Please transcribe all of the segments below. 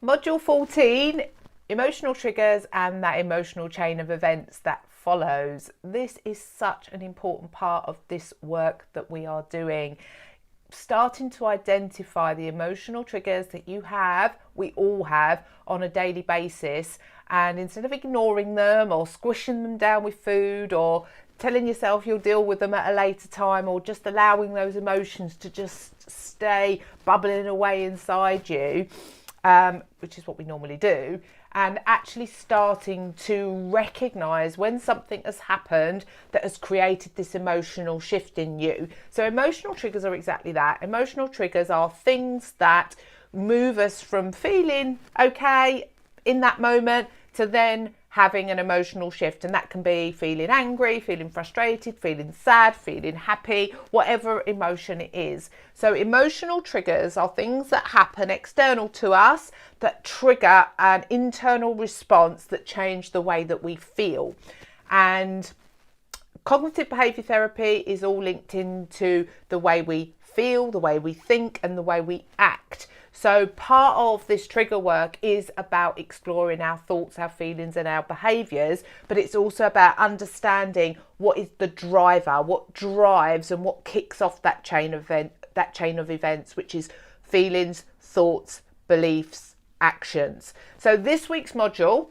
Module 14, emotional triggers and that emotional chain of events that follows. This is such an important part of this work that we are doing. Starting to identify the emotional triggers that we all have on a daily basis, and instead of ignoring them or squishing them down with food or telling yourself you'll deal with them at a later time, or just allowing those emotions to just stay bubbling away inside you, which is what we normally do, and actually starting to recognize when something has happened that has created this emotional shift in you. So emotional triggers are exactly that. Emotional triggers are things that move us from feeling okay in that moment to then having an emotional shift, and that can be feeling angry, feeling frustrated, feeling sad, feeling happy, whatever emotion it is. So emotional triggers are things that happen external to us that trigger an internal response that change the way that we feel. And cognitive behavior therapy is all linked into the way we feel, the way we think, and the way we act. So part of this trigger work is about exploring our thoughts, our feelings, and our behaviours, but it's also about understanding what is the driver, what drives and what kicks off that chain of events, which is feelings, thoughts, beliefs, actions. So this week's module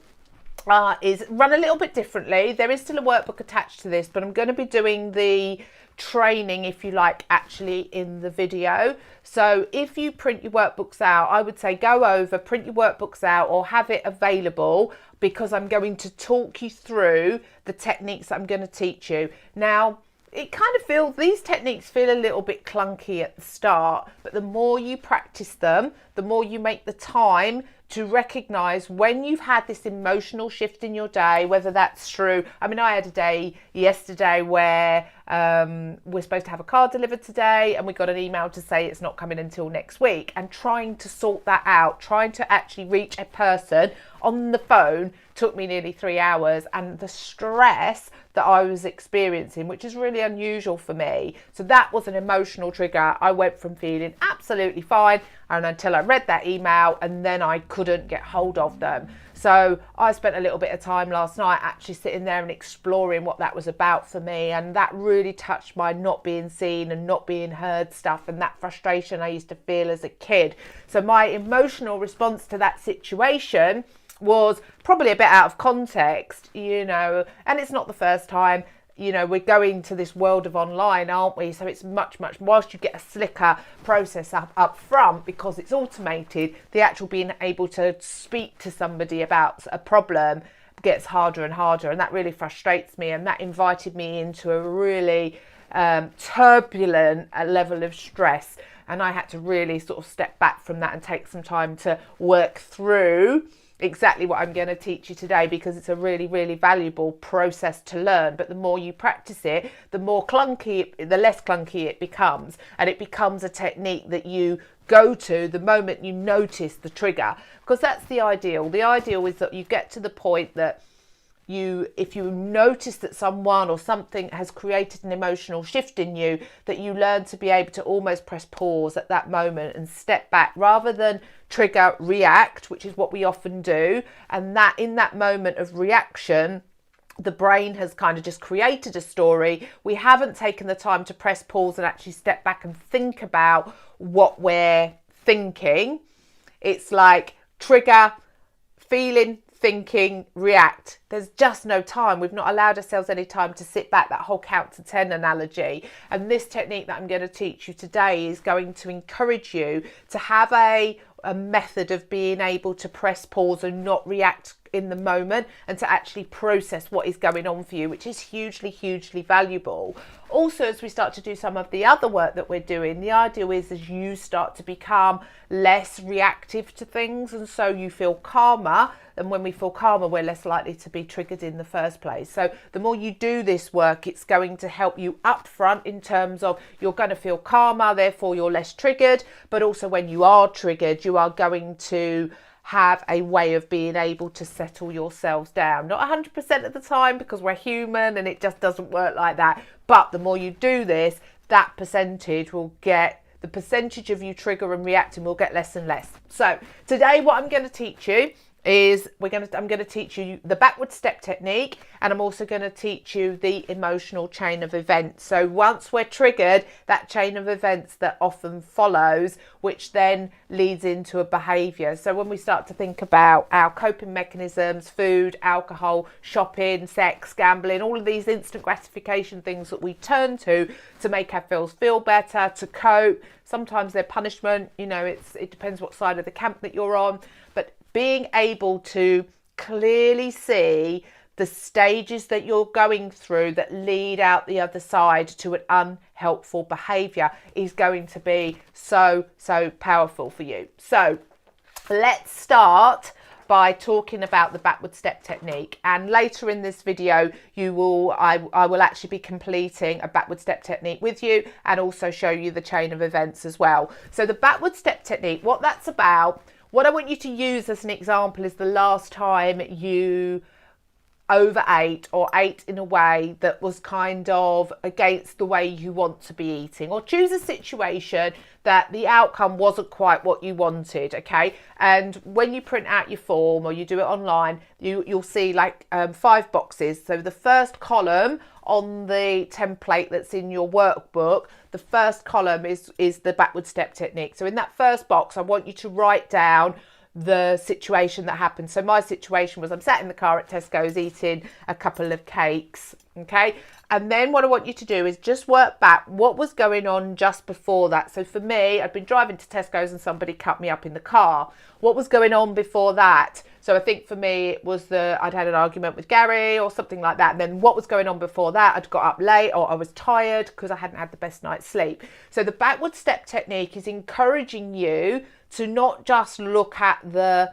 is run a little bit differently. There is still a workbook attached to this, but I'm going to be doing the training, if you like, actually in the video. So if you print your workbooks out, I would say go over, print your workbooks out, or have it available, because I'm going to talk you through the techniques that I'm going to teach you. Now, these techniques feel a little bit clunky at the start, but the more you practice them, the more you make the time to recognize when you've had this emotional shift in your day, whether that's through, I had a day yesterday where we're supposed to have a car delivered today, and we got an email to say it's not coming until next week, and trying to sort that out, trying to actually reach a person on the phone took me nearly 3 hours, and the stress that I was experiencing, which is really unusual for me. So that was an emotional trigger. I went from feeling absolutely fine and until I read that email, and then I couldn't get hold of them. So I spent a little bit of time last night actually sitting there and exploring what that was about for me, and that really touched my not being seen and not being heard stuff, and that frustration I used to feel as a kid. So my emotional response to that situation was probably a bit out of context, and it's not the first time. We're going to this world of online, aren't we? So it's much, whilst you get a slicker process up front because it's automated, the actual being able to speak to somebody about a problem gets harder and harder, and that really frustrates me, and that invited me into a really turbulent level of stress, and I had to really sort of step back from that and take some time to work through exactly what I'm going to teach you today, because it's a really, really valuable process to learn. But the more you practice it, the less clunky it becomes, and it becomes a technique that you go to the moment you notice the trigger, because that's the ideal. The ideal is that you get to the point that if you notice that someone or something has created an emotional shift in you, that you learn to be able to almost press pause at that moment and step back rather than trigger, react, which is what we often do. And that in that moment of reaction, the brain has kind of just created a story. We haven't taken the time to press pause and actually step back and think about what we're thinking. It's like trigger, feeling, thinking, react. There's just no time. We've not allowed ourselves any time to sit back, that whole count to 10 analogy. And this technique that I'm going to teach you today is going to encourage you to have a method of being able to press pause and not react in the moment, and to actually process what is going on for you, which is hugely, hugely valuable. Also, as we start to do some of the other work that we're doing, the ideal is as you start to become less reactive to things, and so you feel calmer, and when we feel calmer, we're less likely to be triggered in the first place. So the more you do this work, it's going to help you up front in terms of you're going to feel calmer, therefore you're less triggered, but also when you are triggered, you are going to have a way of being able to settle yourselves down. Not 100% of the time, because we're human and it just doesn't work like that. But the more you do this, that percentage will get the percentage of you trigger and reacting will get less and less. So today what I'm going to teach you is I'm going to teach you the backward step technique, and I'm also going to teach you the emotional chain of events. So once we're triggered, that chain of events that often follows, which then leads into a behaviour. So when we start to think about our coping mechanisms, food, alcohol, shopping, sex, gambling, all of these instant gratification things that we turn to make ourselves feel better, to cope. Sometimes they're punishment, you know, it depends what side of the camp that you're on, but being able to clearly see the stages that you're going through that lead out the other side to an unhelpful behaviour is going to be so powerful for you. So let's start by talking about the backward step technique, and later in this video I will actually be completing a backward step technique with you and also show you the chain of events as well. So the backward step technique, what that's about, what I want you to use as an example is the last time you overate or ate in a way that was kind of against the way you want to be eating, or choose a situation that the outcome wasn't quite what you wanted, okay? And when you print out your form or you do it online, you'll see like 5 boxes. So the first column on the template that's in your workbook, the first column is the backward step technique. So in that first box, I want you to write down the situation that happened. So my situation was I'm sat in the car at Tesco's eating a couple of cakes, okay? And then what I want you to do is just work back what was going on just before that. So for me, I'd been driving to Tesco's and somebody cut me up in the car. What was going on before that? So I think for me, it was I'd had an argument with Gary or something like that. And then what was going on before that? I'd got up late or I was tired because I hadn't had the best night's sleep. So the backward step technique is encouraging you to not just look at the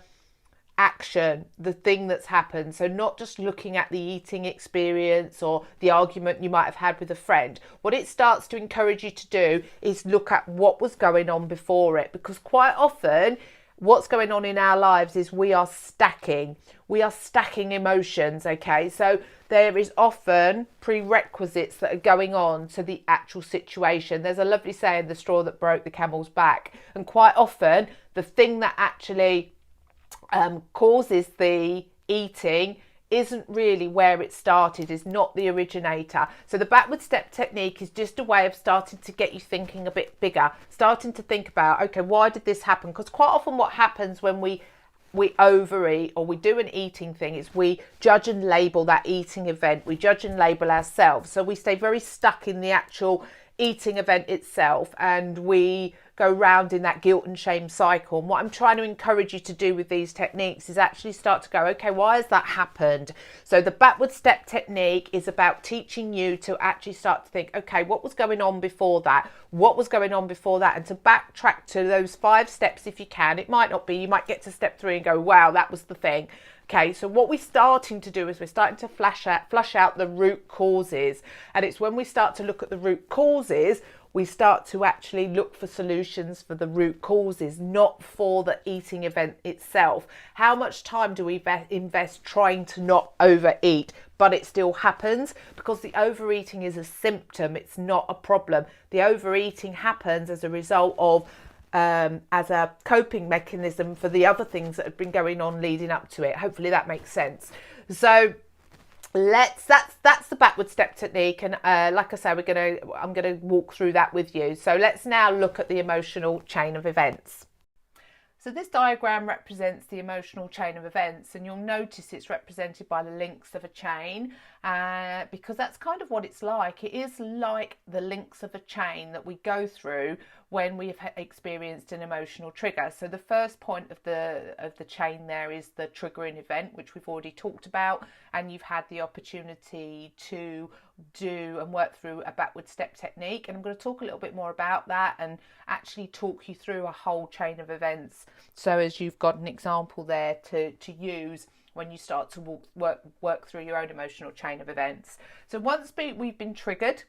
action, the thing that's happened. So not just looking at the eating experience or the argument you might have had with a friend. What it starts to encourage you to do is look at what was going on before it, because quite often what's going on in our lives is we are stacking emotions, okay? So there is often prerequisites that are going on to the actual situation. There's a lovely saying, the straw that broke the camel's back. And quite often the thing that actually causes the eating isn't really where it started, is not the originator. So the backward step technique is just a way of starting to get you thinking a bit bigger, starting to think about, okay, why did this happen? Because quite often what happens when we overeat or we do an eating thing is we judge and label that eating event. We judge and label ourselves. So we stay very stuck in the actual eating event itself, and we go round in that guilt and shame cycle. And what I'm trying to encourage you to do with these techniques is actually start to go, okay, why has that happened? So the backward step technique is about teaching you to actually start to think, okay, what was going on before that? What was going on before that? And to backtrack to those 5 steps if you can. It might not be, you might get to step 3 and go, wow, that was the thing. Okay, so what we're starting to do is we're starting to flush out the root causes. And it's when we start to look at the root causes, we start to actually look for solutions for the root causes, not for the eating event itself. How much time do we invest trying to not overeat, but it still happens? Because the overeating is a symptom, it's not a problem. The overeating happens as a result of as a coping mechanism for the other things that have been going on leading up to it. Hopefully that makes sense. So that's the backward step technique, and like I say, I'm gonna walk through that with you. So let's now look at the emotional chain of events. So this diagram represents the emotional chain of events, and you'll notice it's represented by the links of a chain because that's kind of what it's like. It is like the links of a chain that we go through when we have experienced an emotional trigger. So the first point of the chain there is the triggering event, which we've already talked about, and you've had the opportunity to do and work through a backward step technique, and I'm going to talk a little bit more about that and actually talk you through a whole chain of events, so as you've got an example there to use when you start to work through your own emotional chain of events. So once we've been triggered,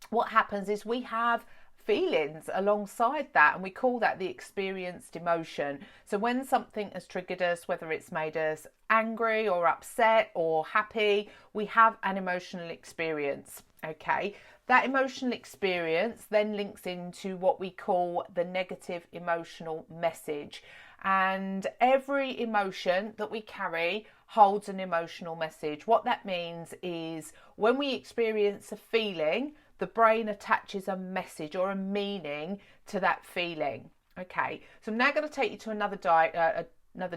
what happens is we have feelings alongside that, and we call that the experienced emotion. So when something has triggered us, whether it's made us angry or upset or happy, we have an emotional experience. Okay, That emotional experience then links into what we call the negative emotional message. And every emotion that we carry holds an emotional message. What that means is when we experience a feeling, the brain attaches a message or a meaning to that feeling. Okay, so I'm now going to take you to another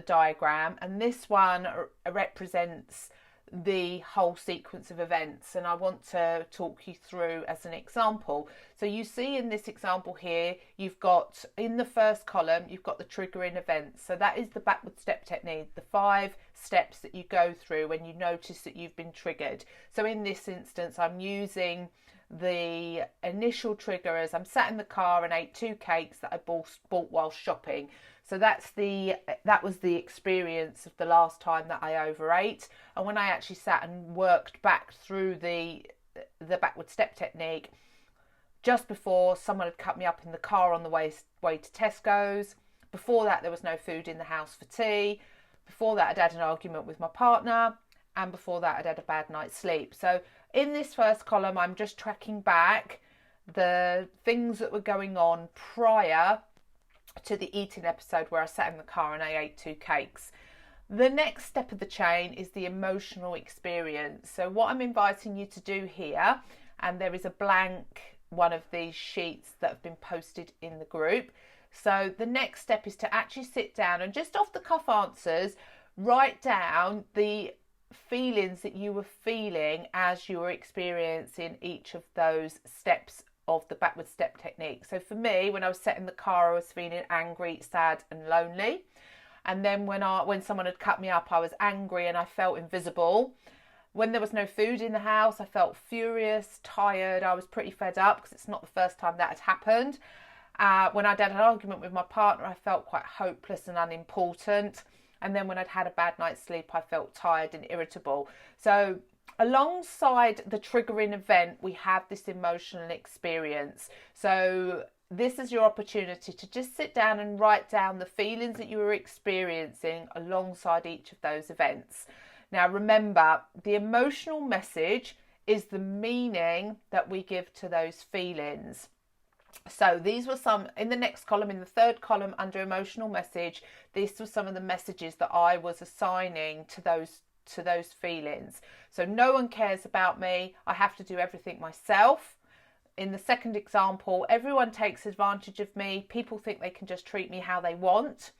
diagram, and this one represents the whole sequence of events, and I want to talk you through as an example. So you see in this example here, you've got in the first column, you've got the triggering events. So that is the backward step technique, the 5 steps that you go through when you notice that you've been triggered. So in this instance, I'm using the initial trigger as I'm sat in the car and ate 2 cakes that I bought while shopping. So that was the experience of the last time that I overate. And when I actually sat and worked back through the backward step technique, just before someone had cut me up in the car on the way to Tesco's. Before that, there was no food in the house for tea. Before that, I'd had an argument with my partner. And before that, I'd had a bad night's sleep. So in this first column, I'm just tracking back the things that were going on prior to the eating episode where I sat in the car and I ate 2 cakes. The next step of the chain is the emotional experience. So what I'm inviting you to do here, and there is a blank one of these sheets that have been posted in the group. So the next step is to actually sit down and just off the cuff answers, write down the feelings that you were feeling as you were experiencing each of those steps of the backward step technique. So for me, when I was sat in the car, I was feeling angry, sad and lonely. And then when someone had cut me up, I was angry and I felt invisible. When there was no food in the house, I felt furious, tired. I was pretty fed up because it's not the first time that had happened. When I'd had an argument with my partner, I felt quite hopeless and unimportant. And then when I'd had a bad night's sleep, I felt tired and irritable. So alongside the triggering event, we have this emotional experience. So this is your opportunity to just sit down and write down the feelings that you were experiencing alongside each of those events. Now, remember, the emotional message is the meaning that we give to those feelings. So these were some, in the next column, in the third column under emotional message, these were some of the messages that I was assigning to those feelings. So no one cares about me. I have to do everything myself. In the second example, everyone takes advantage of me. People think they can just treat me how they want.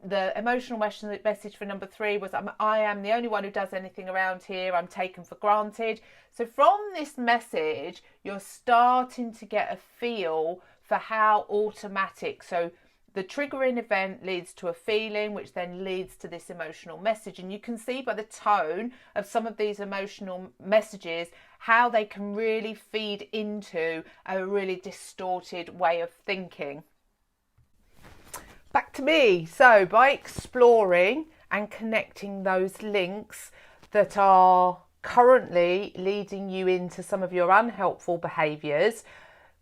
The emotional message for number 3 was I am the only one who does anything around here. I'm taken for granted. So from this message, you're starting to get a feel for how automatic. So the triggering event leads to a feeling, which then leads to this emotional message. And you can see by the tone of some of these emotional messages how they can really feed into a really distorted way of thinking. Back to me. So by exploring and connecting those links that are currently leading you into some of your unhelpful behaviours,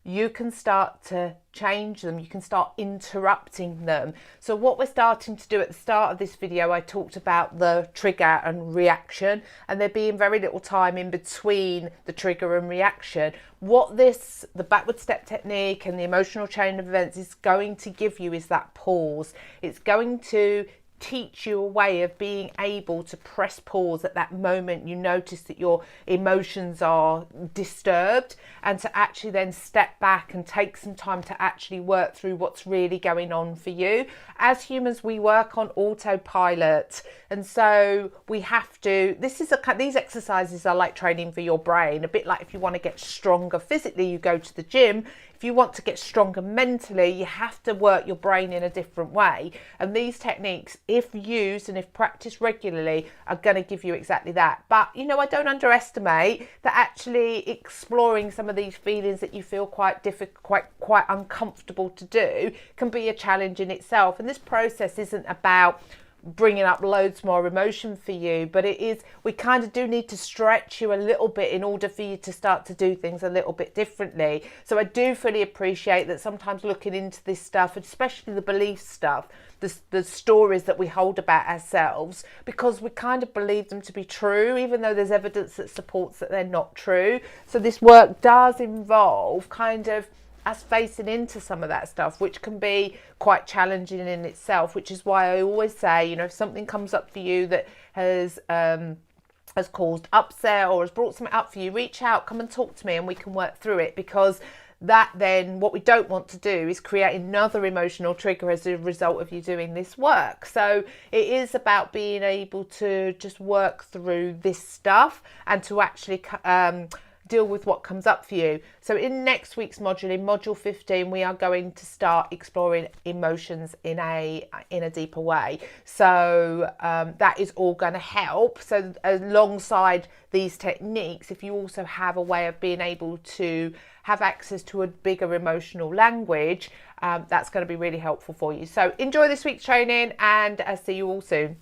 you can start to change them. You can start interrupting them. So what we're starting to do at the start of this video, I talked about the trigger and reaction, and there being very little time in between the trigger and reaction. What the backward step technique and the emotional chain of events is going to give you is that pause. It's going to teach you a way of being able to press pause at that moment you notice that your emotions are disturbed, and to actually then step back and take some time to actually work through what's really going on for you. As humans, we work on autopilot, and so we have to, these exercises are like training for your brain, a bit like if you want to get stronger physically, you go to the gym. If you want to get stronger mentally, you have to work your brain in a different way. And these techniques, if used and if practiced regularly, are going to give you exactly that. But, I don't underestimate that actually exploring some of these feelings that you feel quite difficult, quite uncomfortable to do can be a challenge in itself. And this process isn't about bringing up loads more emotion for you, but we kind of do need to stretch you a little bit in order for you to start to do things a little bit differently. So I do fully appreciate that sometimes looking into this stuff, especially the belief stuff, the stories that we hold about ourselves, because we kind of believe them to be true, even though there's evidence that supports that they're not true. So this work does involve kind of us facing into some of that stuff, which can be quite challenging in itself, which is why I always say, if something comes up for you that has caused upset or has brought something up for you, reach out, come and talk to me and we can work through it, because that then what we don't want to do is create another emotional trigger as a result of you doing this work. So it is about being able to just work through this stuff and to actually deal with what comes up for you. So in next week's module, in module 15, we are going to start exploring emotions in a deeper way. So that is all going to help. So alongside these techniques, if you also have a way of being able to have access to a bigger emotional language, that's going to be really helpful for you. So enjoy this week's training, and I'll see you all soon.